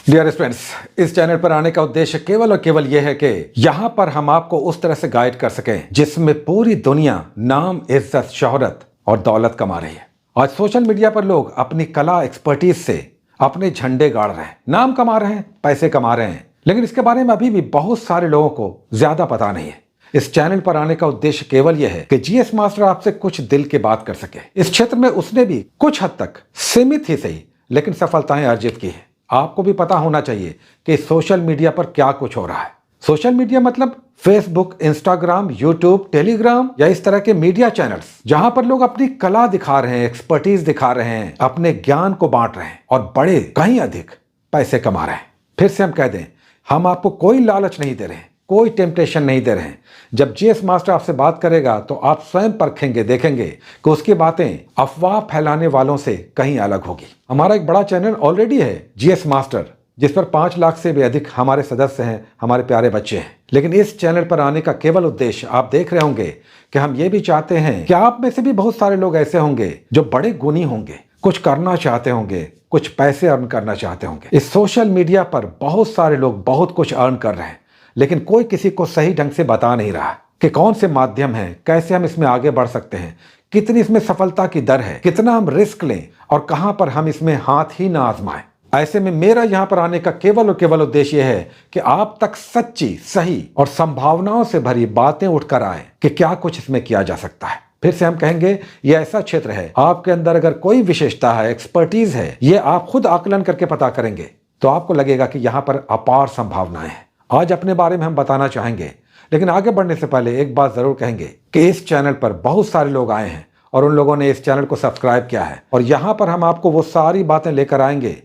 Dear friends, इस channel पर आने का उद्देश्य केवल और केवल यह है कि यहाँ पर हम आपको उस तरह से गाइड कर सकें जिसमें पूरी दुनिया नाम, इज्जत, शोहरत और दौलत कमा रही है। आज सोशल मीडिया पर लोग अपनी कला, एक्सपर्टीज से अपने झंडे गाड़ रहे हैं, नाम कमा रहे हैं, पैसे कमा रहे हैं, लेकिन इसके बारे में अभी भी बहुत सारे लोगों को ज्यादा पता नहीं है। इस चैनल पर आने का उद्देश्य केवल यह है कि जीएस मास्टर आपसे कुछ दिल की बात कर सके। इस क्षेत्र में उसने भी कुछ हद तक सीमित ही सही लेकिन सफलताएं अर्जित की है। आपको भी पता होना चाहिए कि सोशल मीडिया पर क्या कुछ हो रहा है। सोशल मीडिया मतलब फेसबुक, इंस्टाग्राम, यूट्यूब, टेलीग्राम या इस तरह के मीडिया चैनल्स जहां पर लोग अपनी कला दिखा रहे हैं, एक्सपर्टीज दिखा रहे हैं, अपने ज्ञान को बांट रहे हैं और बड़े कहीं अधिक पैसे कमा रहे हैं। फिर से हम कह दें, हम आपको कोई लालच नहीं दे रहे हैं, कोई टेम्पटेशन नहीं दे रहे हैं। जब जीएस मास्टर आपसे बात करेगा तो आप स्वयं परखेंगे, देखेंगे कि उसकी बातें अफवाह फैलाने वालों से कहीं अलग होगी। हमारा एक बड़ा चैनल ऑलरेडी है जीएस मास्टर, जिस पर 5 लाख से भी अधिक हमारे सदस्य हैं, हमारे प्यारे बच्चे हैं। लेकिन इस चैनल पर आने का केवल उद्देश्य आप देख रहे होंगे कि हम ये भी चाहते हैं कि आप में से भी बहुत सारे लोग ऐसे होंगे जो बड़े गुणी होंगे, कुछ करना चाहते होंगे, कुछ पैसे अर्न करना चाहते होंगे। इस सोशल मीडिया पर बहुत सारे लोग बहुत कुछ अर्न कर रहे हैं, लेकिन कोई किसी को सही ढंग से बता नहीं रहा कि कौन से माध्यम है, कैसे हम इसमें आगे बढ़ सकते हैं, कितनी इसमें सफलता की दर है, कितना हम रिस्क लें और कहां पर हम इसमें हाथ ही ना आजमाएं। ऐसे में मेरा यहां पर आने का केवल और केवल उद्देश्य यह है कि आप तक सच्ची, सही और संभावनाओं से भरी बातें उठकर आए कि क्या कुछ इसमें किया जा सकता है। फिर से हम कहेंगे, यह ऐसा क्षेत्र है, आपके अंदर अगर कोई विशेषता है, एक्सपर्टीज है, ये आप खुद आकलन करके पता करेंगे तो आपको लगेगा कि यहां पर अपार संभावनाएं हैं। आज अपने बारे में हम बताना चाहेंगे, लेकिन आगे बढ़ने से पहले एक बात जरूर कहेंगे कि इस चैनल पर बहुत सारे लोग आए हैं और उन लोगों ने इस चैनल को सब्सक्राइब किया है और यहां पर हम आपको वो सारी बातें लेकर आएंगे।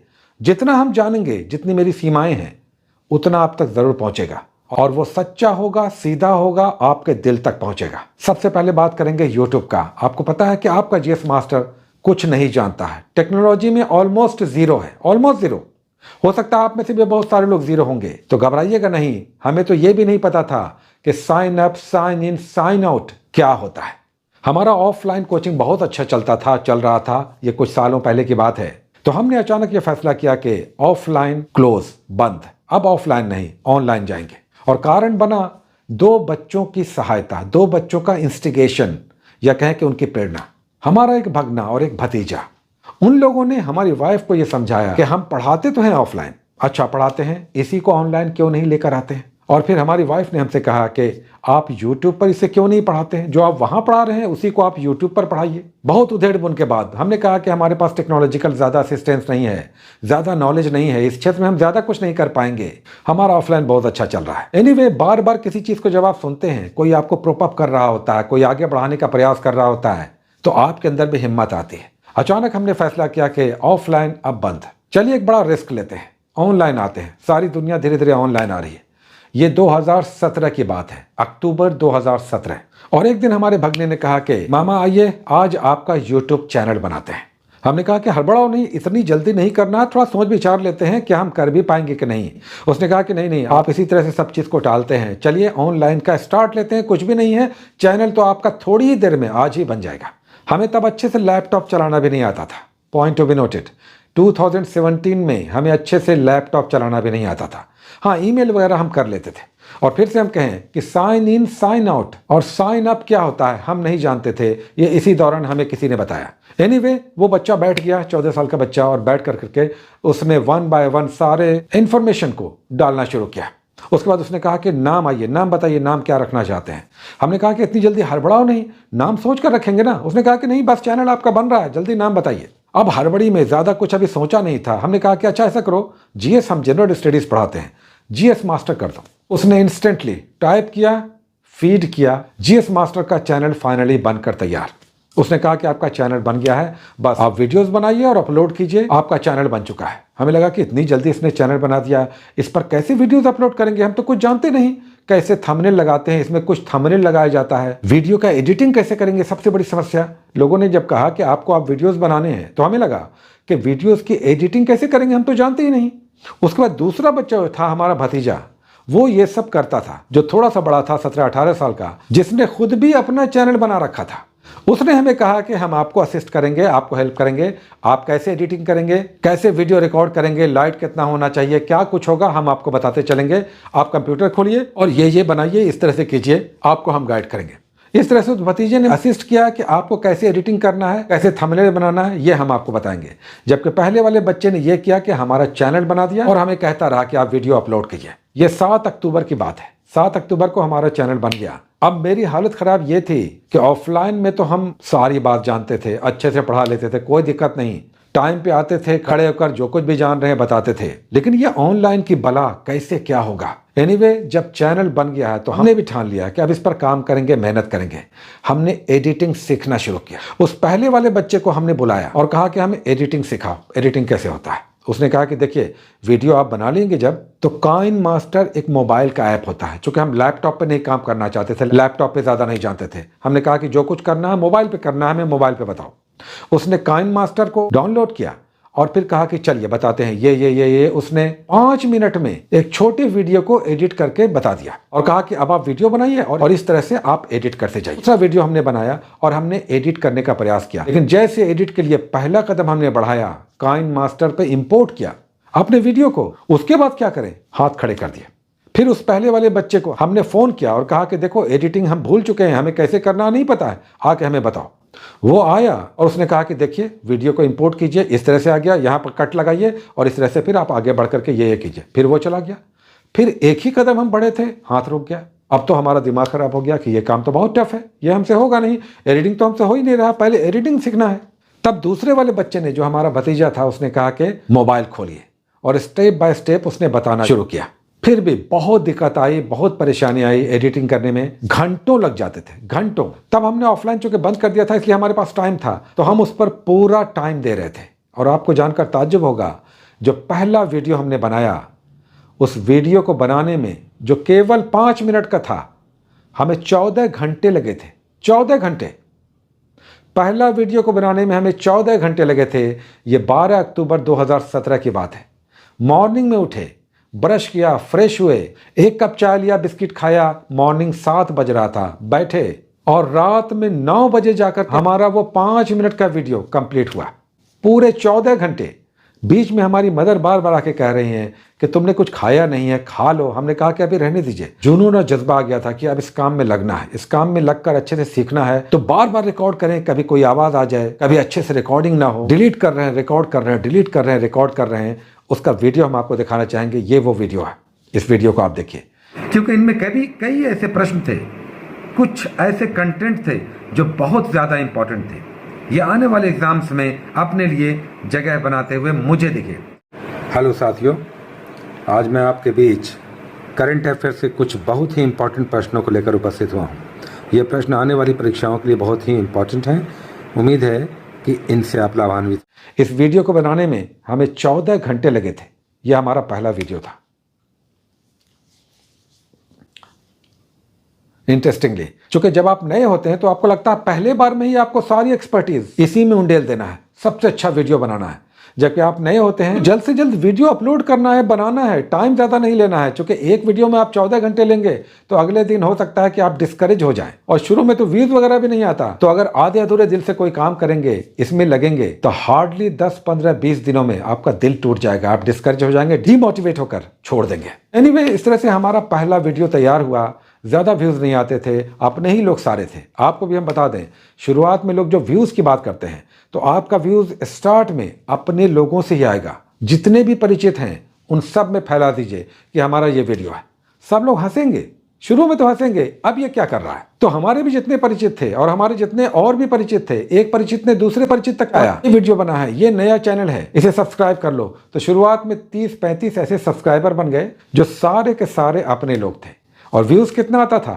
जितना हम जानेंगे, जितनी मेरी सीमाएं हैं, उतना आप तक जरूर पहुंचेगा और वो सच्चा होगा, सीधा होगा, आपके दिल तक पहुंचेगा। सबसे पहले बात करेंगे यूट्यूब का। आपको पता है कि आपका जीएस मास्टर कुछ नहीं जानता है, टेक्नोलॉजी में ऑलमोस्ट जीरो है, ऑलमोस्ट जीरो। हो सकता है आप में से भी बहुत सारे लोग जीरो होंगे, तो घबराइएगा नहीं। हमें तो यह भी नहीं पता था कि sign up, sign in, sign out क्या होता है। हमारा ऑफलाइन कोचिंग बहुत अच्छा चलता था, चल रहा था, ये कुछ सालों पहले की बात है। तो हमने अचानक ये फैसला किया कि ऑफलाइन क्लोज, बंद, अब ऑफलाइन नहीं, ऑनलाइन जाएंगे। और कारण बना 2 बच्चों की सहायता, 2 बच्चों का इंस्टिगेशन या कहें कि उनकी प्रेरणा। हमारा एक भगना और एक भतीजा, उन लोगों ने हमारी वाइफ को यह समझाया कि हम पढ़ाते तो हैं ऑफलाइन, अच्छा पढ़ाते हैं, इसी को ऑनलाइन क्यों नहीं लेकर आते हैं। और फिर हमारी वाइफ ने हमसे कहा कि आप यूट्यूब पर इसे क्यों नहीं पढ़ाते हैं, जो आप वहां पढ़ा रहे हैं उसी को आप यूट्यूब पर पढ़ाइए। बहुत उधेड़ बुन के बाद हमने कहा कि हमारे पास टेक्नोलॉजिकल ज्यादा असिस्टेंस नहीं है, ज्यादा नॉलेज नहीं है, इस क्षेत्र में हम ज्यादा कुछ नहीं कर पाएंगे, हमारा ऑफलाइन बहुत अच्छा चल रहा है। एनीवे, बार बार किसी चीज को जब आप सुनते हैं, कोई आपको प्रोप अप कर रहा होता है, कोई आगे बढ़ाने का प्रयास कर रहा होता है, तो आपके अंदर भी हिम्मत आती है। अचानक हमने फैसला किया कि ऑफलाइन अब बंद, चलिए एक बड़ा रिस्क लेते हैं, ऑनलाइन आते हैं। सारी दुनिया धीरे धीरे ऑनलाइन आ रही है। ये 2017 की बात है, अक्टूबर 2017। और एक दिन हमारे भगने ने कहा कि मामा आइए, आज आपका यूट्यूब चैनल बनाते हैं। हमने कहा कि हड़बड़ाओ नहीं, इतनी जल्दी नहीं करना, थोड़ा सोच विचार लेते हैं कि हम कर भी पाएंगे कि नहीं। उसने कहा कि नहीं, आप इसी तरह से सब चीज़ को टालते हैं, चलिए ऑनलाइन का स्टार्ट लेते हैं। कुछ भी नहीं है, चैनल तो आपका थोड़ी ही देर में आज ही बन जाएगा। हमें तब अच्छे से लैपटॉप चलाना भी नहीं आता था, पॉइंट टू बी नोटेड। 2017 में हमें अच्छे से लैपटॉप चलाना भी नहीं आता था। हाँ, ईमेल वगैरह हम कर लेते थे। और फिर से हम कहें कि साइन इन, साइन आउट और साइन अप क्या होता है हम नहीं जानते थे, ये इसी दौरान हमें किसी ने बताया। एनीवे, वो बच्चा बैठ गया, 14 साल का बच्चा, और बैठ करके उसने 1 बाय 1 सारे इंफॉर्मेशन को डालना शुरू किया। उसके बाद उसने कहा कि नाम आइए, नाम बताइए, नाम क्या रखना चाहते हैं। हमने कहा कि इतनी जल्दी हड़बड़ाओ नहीं, नाम सोच कर रखेंगे ना। उसने कहा कि नहीं, बस चैनल आपका बन रहा है, जल्दी नाम बताइए। अब हड़बड़ी में ज्यादा कुछ अभी सोचा नहीं था। हमने कहा कि अच्छा ऐसा करो, जीएस हम जनरल स्टडीज पढ़ाते हैं, जीएस मास्टर कर दो। उसने इंस्टेंटली टाइप किया, फीड किया, जीएस मास्टर का चैनल फाइनली बनकर तैयार। उसने कहा कि आपका चैनल बन गया है, बस आप वीडियोस बनाइए और अपलोड कीजिए, आपका चैनल बन चुका है। हमें लगा कि इतनी जल्दी इसने चैनल बना दिया, इस पर कैसे वीडियोस अपलोड करेंगे, हम तो कुछ जानते नहीं, कैसे थंबनेल लगाते हैं, इसमें कुछ थंबनेल लगाया जाता है, वीडियो का एडिटिंग कैसे करेंगे, सबसे बड़ी समस्या। लोगों ने जब कहा कि आपको आप वीडियोस बनाने हैं, तो हमें लगा कि वीडियोस की एडिटिंग कैसे करेंगे, हम तो जानते ही नहीं। उसके बाद दूसरा बच्चा था हमारा भतीजा, वो ये सब करता था, जो थोड़ा सा बड़ा था, 17-18 साल का, जिसने खुद भी अपना चैनल बना रखा था। उसने हमें कहा कि हम आपको असिस्ट करेंगे, आपको हेल्प करेंगे, आप कैसे एडिटिंग करेंगे, कैसे वीडियो रिकॉर्ड करेंगे, लाइट कितना होना चाहिए, क्या कुछ होगा हम आपको बताते चलेंगे। आप कंप्यूटर खोलिए और ये बनाइए, इस तरह से कीजिए, आपको हम गाइड करेंगे। इस तरह से उस भतीजे ने असिस्ट किया कि आपको कैसे एडिटिंग करना है, कैसे थंबनेल बनाना है, ये हम आपको बताएंगे। जबकि पहले वाले बच्चे ने यह किया कि हमारा चैनल बना दिया और हमें कहता रहा कि आप वीडियो अपलोड कीजिए। ये 7 अक्टूबर की बात है। 7 अक्टूबर को हमारा चैनल बन गया। अब मेरी हालत खराब ये थी कि ऑफलाइन में तो हम सारी बात जानते थे, अच्छे से पढ़ा लेते थे, कोई दिक्कत नहीं, टाइम पे आते थे, खड़े होकर जो कुछ भी जान रहे हैं बताते थे। लेकिन ये ऑनलाइन की बला कैसे क्या होगा। एनीवे, जब चैनल बन गया है तो हमने भी ठान लिया कि अब इस पर काम करेंगे, मेहनत करेंगे। हमने एडिटिंग सीखना शुरू किया। उस पहले वाले बच्चे को हमने बुलाया और कहा कि हमें एडिटिंग सिखाओ, एडिटिंग कैसे होता है। उसने कहा कि देखिए, वीडियो आप बना लेंगे जब, तो काइन मास्टर एक मोबाइल का ऐप होता है। चूंकि हम लैपटॉप पे नहीं काम करना चाहते थे, लैपटॉप पे ज्यादा नहीं जानते थे, हमने कहा कि जो कुछ करना है मोबाइल पे करना है, हमें मोबाइल पे बताओ। उसने काइन मास्टर को डाउनलोड किया और फिर कहा कि चलिए बताते हैं ये। उसने 5 मिनट में एक छोटे वीडियो को एडिट करके बता दिया और कहा कि अब आप वीडियो बनाइए और इस तरह से आप एडिट करते जाइए। दूसरा वीडियो हमने बनाया और हमने एडिट करने का प्रयास किया। लेकिन जैसे एडिट के लिए पहला कदम हमने बढ़ाया, काइन मास्टर पे इंपोर्ट किया अपने वीडियो को, उसके बाद क्या करें, हाथ खड़े कर दिए। फिर उस पहले वाले बच्चे को हमने फोन किया और कहा कि देखो, एडिटिंग हम भूल चुके हैं, हमें कैसे करना नहीं पता है, आके हमें बताओ। वो आया और उसने कहा कि देखिए, वीडियो को इंपोर्ट कीजिए, इस तरह से आ गया, यहाँ पर कट लगाइए और इस तरह से फिर आप आगे बढ़ करके ये कीजिए। फिर वो चला गया। फिर एक ही कदम हम बढ़े थे, हाथ रुक गया। अब तो हमारा दिमाग खराब हो गया कि ये काम तो बहुत टफ है, ये हमसे होगा नहीं, एडिटिंग तो हमसे हो ही नहीं रहा, पहले एडिटिंग सीखना है। तब दूसरे वाले बच्चे ने, जो हमारा भतीजा था, उसने कहा कि मोबाइल खोलिए और स्टेप बाय स्टेप उसने बताना शुरू किया। फिर भी बहुत दिक्कत आई, बहुत परेशानी आई। एडिटिंग करने में घंटों लग जाते थे, घंटों। तब हमने ऑफलाइन चूंकि बंद कर दिया था, इसलिए हमारे पास टाइम था, तो हम उस पर पूरा टाइम दे रहे थे। और आपको जानकर ताज्जुब होगा, जो पहला वीडियो हमने बनाया, उस वीडियो को बनाने में जो केवल 5 मिनट का था, हमें 14 घंटे लगे थे। 14 घंटे पहला वीडियो को बनाने में हमें 14 घंटे लगे थे। ये 12 अक्टूबर 2017 की बात है। मॉर्निंग में उठे, ब्रश किया, फ्रेश हुए, एक कप चाय लिया, बिस्किट खाया, मॉर्निंग 7 बज रहा था, बैठे और रात में 9 बजे जाकर हमारा वो 5 मिनट का वीडियो कंप्लीट हुआ। पूरे 14 घंटे। बीच में हमारी मदर बार बार आके कह रही हैं कि तुमने कुछ खाया नहीं है, खा लो। हमने कहा कि अभी रहने दीजिए। जुनून और जज्बा आ गया था कि अब इस काम में लगना है, इस काम में लगकर अच्छे से सीखना है। तो बार बार रिकॉर्ड करें, कभी कोई आवाज आ जाए, कभी अच्छे से रिकॉर्डिंग ना हो, डिलीट कर रहे हैं, रिकॉर्ड कर रहे हैं, डिलीट कर रहे हैं, रिकॉर्ड कर रहे हैं। उसका वीडियो हम आपको दिखाना चाहेंगे। ये वो वीडियो है, इस वीडियो को आप देखिए। क्योंकि इनमें कई ऐसे प्रश्न थे, कुछ ऐसे कंटेंट थे जो बहुत ज्यादा इंपॉर्टेंट थे। ये आने वाले एग्जाम्स में अपने लिए जगह बनाते हुए मुझे दिखे। हेलो साथियों, आज मैं आपके बीच करंट अफेयर से कुछ बहुत ही इंपॉर्टेंट प्रश्नों को लेकर उपस्थित हुआ हूँ। ये प्रश्न आने वाली परीक्षाओं के लिए बहुत ही इंपॉर्टेंट हैं। उम्मीद है कि इनसे आप लाभान्वित। इस वीडियो को बनाने में हमें 14 घंटे लगे थे। यह हमारा पहला वीडियो था। इंटरेस्टिंगली, चूंकि जब आप नए होते हैं तो आपको लगता है पहले बार में ही आपको सारी एक्सपर्टीज इसी में उंडेल देना है, सबसे अच्छा वीडियो बनाना है। जबकि आप नए होते हैं, जल्द से जल्द वीडियो अपलोड करना है, बनाना है, टाइम ज्यादा नहीं लेना है। चूंकि एक वीडियो में आप 14 घंटे लेंगे तो अगले दिन हो सकता है कि आप डिस्करेज हो जाएं। और शुरू में तो व्यूज वगैरह भी नहीं आता। तो अगर आधे अधूरे दिल से कोई काम करेंगे, इसमें लगेंगे, तो हार्डली 10, 15, 20 दिनों में आपका दिल टूट जाएगा, आप डिस्करेज हो जाएंगे, डीमोटिवेट होकर छोड़ देंगे। एनीवे, इस तरह से हमारा पहला वीडियो तैयार हुआ। ज्यादा व्यूज नहीं आते थे, अपने ही लोग सारे थे। आपको भी हम बता दें, शुरुआत में लोग जो व्यूज की बात करते हैं, तो आपका व्यूज स्टार्ट में अपने लोगों से ही आएगा। जितने भी परिचित हैं उन सब में फैला दीजिए कि हमारा ये वीडियो है। सब लोग हंसेंगे, शुरू में तो हंसेंगे, अब ये क्या कर रहा है। तो हमारे भी जितने परिचित थे और हमारे जितने और भी परिचित थे, एक परिचित ने दूसरे परिचित तक आया, ये वीडियो बना है, ये नया चैनल है, इसे सब्सक्राइब कर लो। तो शुरुआत में 30-35 ऐसे सब्सक्राइबर बन गए जो सारे के सारे अपने लोग थे। और व्यूज कितना आता था?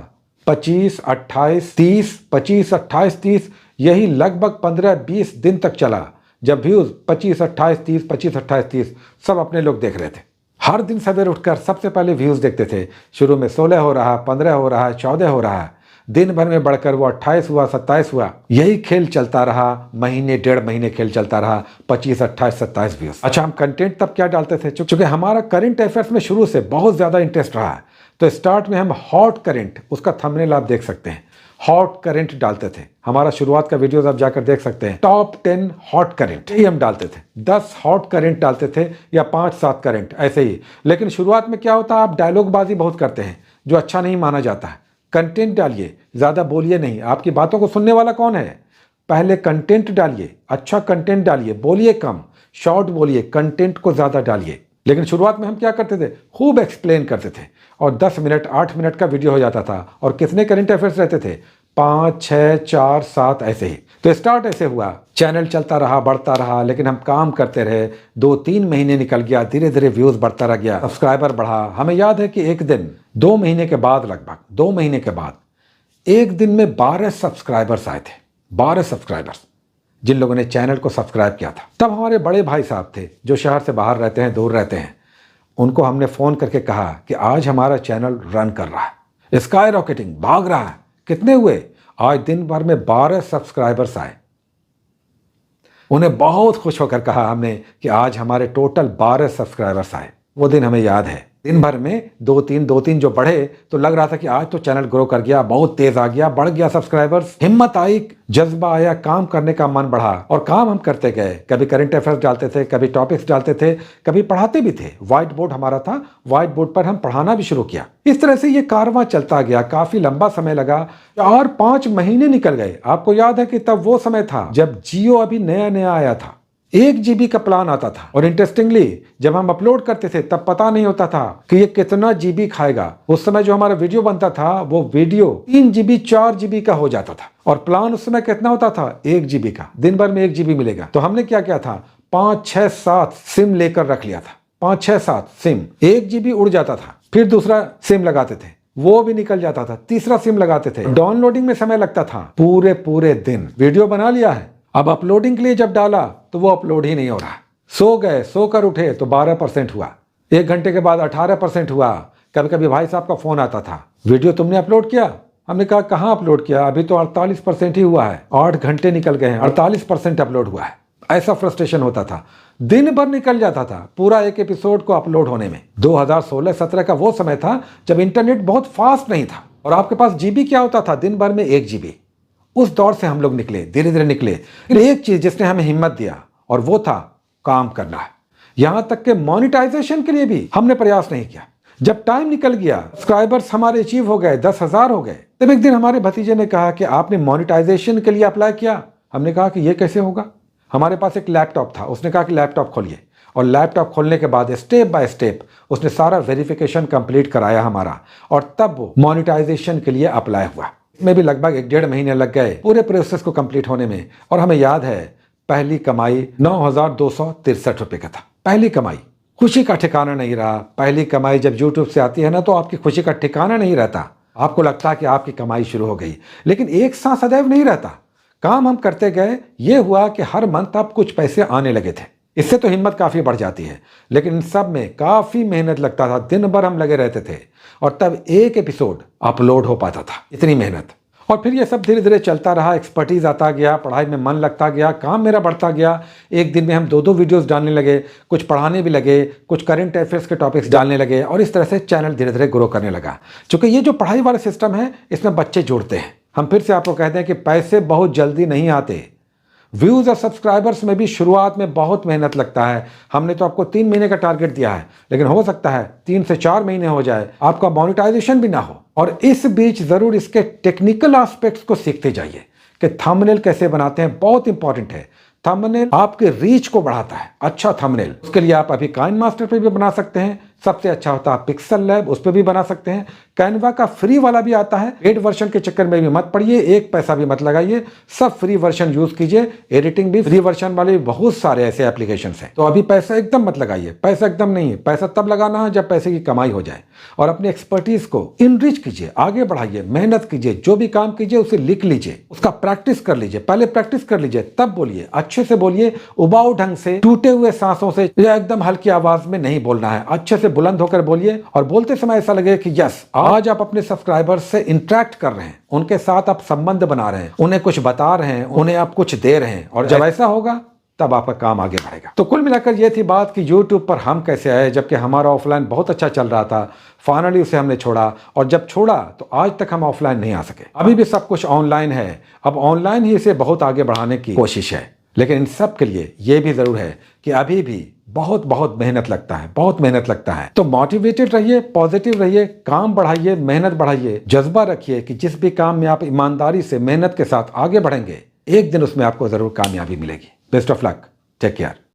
25, 28, 30, 25, 28, 30। यही लगभग 15-20 दिन तक चला, जब व्यूज 25, 28, 30, 25, 28, 30 सब अपने लोग देख रहे थे। हर दिन सवेरे उठकर सबसे पहले व्यूज देखते थे। शुरू में 16 हो रहा, 15 हो रहा, 14 हो रहा है, दिन भर में बढ़कर वो 28 हुआ, 27 हुआ। यही खेल चलता रहा, महीने 1.5 महीने खेल चलता रहा, 25, 28, 27 व्यूज। अच्छा, हम कंटेंट तब क्या डालते थे? चूंकि हमारा करंट अफेयर्स में शुरू से बहुत ज्यादा इंटरेस्ट रहा है, तो स्टार्ट में हम हॉट करंट, उसका थंबनेल आप देख सकते हैं, हॉट करंट डालते थे। हमारा शुरुआत का वीडियोस आप जाकर देख सकते हैं। टॉप 10 हॉट करंट ही हम डालते थे। 10 हॉट करंट डालते थे या 5-7 करंट ऐसे ही। लेकिन शुरुआत में क्या होता है, आप डायलॉगबाजी बहुत करते हैं जो अच्छा नहीं माना जाता है। कंटेंट डालिए, ज़्यादा बोलिए नहीं। आपकी बातों को सुनने वाला कौन है? पहले कंटेंट डालिए, अच्छा कंटेंट डालिए, बोलिए कम, शॉर्ट बोलिए, कंटेंट को ज़्यादा डालिए। लेकिन शुरुआत में हम क्या करते थे, खूब एक्सप्लेन करते थे और 10 मिनट 8 मिनट का वीडियो हो जाता था। और कितने करंट अफेयर्स रहते थे? 5, 6, 4, 7 ऐसे ही। तो स्टार्ट ऐसे हुआ, चैनल चलता रहा, बढ़ता रहा, लेकिन हम काम करते रहे। 2-3 महीने निकल गया, धीरे धीरे व्यूज़ बढ़ता रह गया, सब्सक्राइबर बढ़ा। हमें याद है कि एक दिन 2 महीने के बाद, लगभग 2 महीने के बाद एक दिन में 12 सब्सक्राइबर्स आए थे। 12 सब्सक्राइबर्स जिन लोगों ने चैनल को सब्सक्राइब किया था। तब हमारे बड़े भाई साहब थे जो शहर से बाहर रहते हैं, दूर रहते हैं। उनको हमने फ़ोन करके कहा कि आज हमारा चैनल रन कर रहा है, स्काई रॉकेटिंग भाग रहा है। कितने हुए? आज दिन भर में 12 सब्सक्राइबर्स आए। उन्हें बहुत खुश होकर कहा हमने कि आज हमारे टोटल 12 सब्सक्राइबर्स आए। वो दिन हमें याद है। दिन भर में 2-3 जो बढ़े तो लग रहा था कि आज तो चैनल ग्रो कर गया, बहुत तेज आ गया, बढ़ गया सब्सक्राइबर्स। हिम्मत आई, जज्बा आया, काम करने का मन बढ़ा और काम हम करते गए। कभी करंट अफेयर्स डालते थे, कभी टॉपिक्स डालते थे, कभी पढ़ाते भी थे। व्हाइट बोर्ड हमारा था, व्हाइट बोर्ड पर हम पढ़ाना भी शुरू किया। इस तरह से ये कारवां चलता गया। काफी लंबा समय लगा, 4-5 महीने निकल गए। आपको याद है कि तब वो समय था जब जियो अभी नया नया आया था। 1 GB का प्लान आता था और इंटरेस्टिंगली जब हम अपलोड करते थे तब पता नहीं होता था कि ये कितना GB खाएगा। उस समय जो हमारा वीडियो बनता था वो वीडियो 3 GB 4 GB का हो जाता था और प्लान उस समय कितना होता था? 1 GB का। दिन भर में 1 GB मिलेगा। तो हमने क्या किया था, 5, 6, 7 सिम लेकर रख लिया था। 5, 6, 7 सिम। 1 GB उड़ जाता था, फिर दूसरा सिम लगाते थे, वो भी निकल जाता था, तीसरा सिम लगाते थे। डाउनलोडिंग में समय लगता था पूरे दिन। वीडियो बना लिया है, अब अपलोडिंग के लिए जब डाला तो वो अपलोड ही नहीं हो रहा। सो गए, सोकर उठे तो 12% हुआ, 1 घंटे के बाद 18% हुआ। कभी कभी भाई साहब का फोन आता था, वीडियो तुमने अपलोड किया? हमने कहा कहाँ अपलोड किया, अभी तो 48% ही हुआ है। 8 घंटे निकल गए हैं, 48% अपलोड हुआ है। ऐसा फ्रस्ट्रेशन होता था। दिन भर निकल जाता था पूरा एक एपिसोड को अपलोड होने में। 2016-17 का वो समय था जब इंटरनेट बहुत फास्ट नहीं था और आपके पास जीबी क्या होता था, दिन भर में 1 GB। उस दौर से हम लोग निकले, धीरे धीरे निकले। फिर एक चीज जिसने हमें हिम्मत दिया और वो था काम करना है। यहां तक कि मोनेटाइजेशन के लिए भी हमने प्रयास नहीं किया। जब टाइम निकल गया, सब्सक्राइबर्स हमारे अचीव हो गए, 10,000 हो गए, तब एक दिन हमारे भतीजे ने कहा कि आपने मोनेटाइजेशन के लिए अप्लाई किया? हमने कहा कि ये कैसे होगा। हमारे पास एक लैपटॉप था, उसने कहा कि लैपटॉप खोलिए और लैपटॉप खोलने के बाद स्टेप बाय स्टेप उसने सारा वेरिफिकेशन कंप्लीट कराया हमारा और तब वो मोनेटाइजेशन के लिए अप्लाई हुआ। इसमें भी लगभग 1-1.5 महीने लग गए पूरे प्रोसेस को कंप्लीट होने में। और हमें याद है पहली कमाई 9,263 रुपये का था। पहली कमाई, खुशी का ठिकाना नहीं रहा। पहली कमाई जब यूट्यूब से आती है ना तो आपकी खुशी का ठिकाना नहीं रहता। आपको लगता है कि आपकी कमाई शुरू हो गई, लेकिन एक साथ सदैव नहीं रहता। काम हम करते गए, ये हुआ कि हर मंथ अब कुछ पैसे आने लगे थे। इससे तो हिम्मत काफ़ी बढ़ जाती है, लेकिन इन सब में काफ़ी मेहनत लगता था। दिन भर हम लगे रहते थे और तब एक एपिसोड अपलोड हो पाता था। इतनी मेहनत। और फिर ये सब धीरे धीरे चलता रहा, एक्सपर्टीज आता गया, पढ़ाई में मन लगता गया, काम मेरा बढ़ता गया। एक दिन में हम 2-2 वीडियोस डालने लगे, कुछ पढ़ाने भी लगे, कुछ करंट अफेयर्स के टॉपिक्स डालने लगे और इस तरह से चैनल धीरे धीरे ग्रो करने लगा। चूँकि ये जो पढ़ाई वाला सिस्टम है इसमें बच्चे जुड़ते हैं। हम फिर से आपको कहते हैं कि पैसे बहुत जल्दी नहीं आते। व्यूज़ और सब्सक्राइबर्स में भी शुरुआत में बहुत मेहनत लगता है। हमने तो आपको 3 महीने का टारगेट दिया है, लेकिन हो सकता है 3 से 4 महीने हो जाए, आपका मोनेटाइजेशन भी ना हो। और इस बीच ज़रूर इसके टेक्निकल एस्पेक्ट्स को सीखते जाइए कि थंबनेल कैसे बनाते हैं। बहुत इंपॉर्टेंट है। थंबनेल आपके रीच को बढ़ाता है। अच्छा थंबनेल, उसके लिए आप अभी काइनमास्टर पे भी बना सकते हैं। सबसे अच्छा होता है पिक्सल लैब, उस पर भी बना सकते हैं। कैनवा का फ्री वाला भी आता है। पेड वर्जन के चक्कर में भी मत पड़िए, 1 पैसा भी मत लगाइए, सब फ्री वर्जन यूज कीजिए। एडिटिंग भी फ्री वर्जन वाले बहुत सारे ऐसे एप्लीकेशन हैं। तो अभी पैसा एकदम मत लगाइए, पैसा एकदम नहीं है। पैसा तब लगाना है जब पैसे की कमाई हो जाए। और अपने एक्सपर्टीज को इनरिच कीजिए, आगे बढ़ाइए, मेहनत कीजिए। जो भी काम कीजिए उसे लिख लीजिए, उसका प्रैक्टिस कर लीजिए। पहले प्रैक्टिस कर लीजिए, तब बोलिए। अच्छे से बोलिए, उबाऊ ढंग से, टूटे हुए सांसों से या एकदम हल्की आवाज में नहीं बोलना है। अच्छे से बुलंद होकर बोलिए और बोलते समय ऐसा लगे कि यस, आज आप अपने सब्सक्राइबर्स से इंटरेक्ट कर रहे हैं, उनके साथ आप संबंध बना रहे हैं, उन्हें कुछ बता रहे हैं, उन्हें आप कुछ दे रहे हैं। और जब ऐसा होगा तब आपका काम आगे बढ़ेगा। तो कुल मिलाकर ये थी बात कि YouTube पर हम कैसे आए, जबकि हमारा ऑफलाइन बहुत अच्छा चल रहा था। फाइनली उसे हमने छोड़ा, और जब छोड़ा तो आज तक हम ऑफलाइन नहीं आ सके। अभी भी सब कुछ ऑनलाइन है, अब ऑनलाइन ही इसे बहुत आगे बढ़ाने की कोशिश है। लेकिन इन सब के लिए ये भी जरूर है कि अभी भी बहुत बहुत मेहनत लगता है, बहुत मेहनत लगता है। तो मोटिवेटेड रहिए, पॉजिटिव रहिए, काम बढ़ाइए, मेहनत बढ़ाइए, जज्बा रखिए कि जिस भी काम में आप ईमानदारी से मेहनत के साथ आगे बढ़ेंगे, एक दिन उसमें आपको जरूर कामयाबी मिलेगी। Best of luck, take care.